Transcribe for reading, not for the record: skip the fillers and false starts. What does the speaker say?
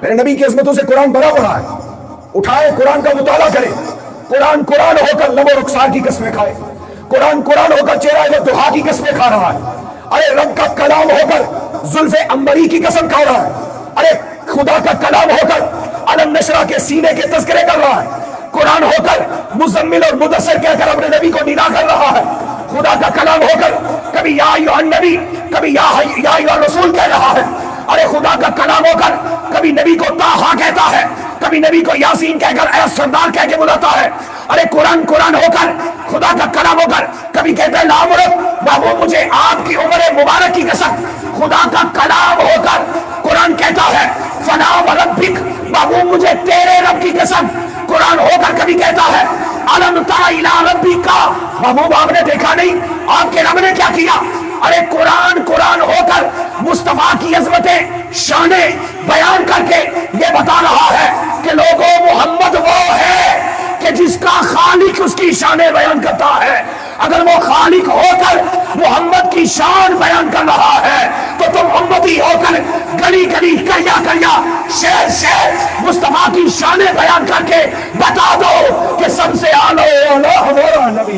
میرے نبی کی عظمتوں سے قرآن بھرا پڑا ہے. اٹھائے قرآن کا مطالعہ کرے. قرآن قرآن ہو کر لب و رخسار کی قسمیں کھائے. قرآن قرآن ہو کر چہرہ دہا کی قسمیں کھا رہا ہے. ارے رب کا کلام ہو کر زلف عنبری کی قسم کھا رہا ہے. ارے خدا کا کلام ہو کر علم نشرہ کے سینے کے تذکرے کر رہا ہے. قرآن ہو کر مزمل اور مدثر کہہ کر اپنے نبی کو ندا کر رہا ہے. خدا کا کلام ہو کر کبھی یا ایھا النبی کبھی یا ایھا الرسول کہہ رہا ہے. ارے خدا کا کلام ہو کر کبھی نبی کو طٰہٰ کہتا ہے, کبھی نبی کو یاسین کہہ کر اے سردار کہہ کے بلاتا ہے. ارے قرآن قرآن ہو کر خدا کا کلام ہو کر کبھی کہتا ہے لا مرد بابو مجھے آپ کی عمر مبارک کی قسم. خدا کا کلام ہو کر قرآن کہتا ہے فلا وربک بابو مجھے تیرے رب کی قسم. قرآن ہو کر کبھی کہتا ہے الم تر الی ربک بابو آپ نے دیکھا نہیں آپ کے رب نے کیا کیا. ارے قرآن قرآن ہو کر مصطفیٰ کی عظمتیں شانیں بیان کر کے یہ بتا رہا ہے کہ لوگوں محمد وہ ہے کہ جس کا خالق اس کی شانیں بیان کرتا ہے. اگر وہ خالق ہو کر محمد کی شان بیان کر رہا ہے تو تم امتی ہو کر گلی گلی کریا کریا شہر شہر مصطفیٰ کی شانیں بیان کر کے بتا دو کہ سب سے اعلیٰ ہمارا نبی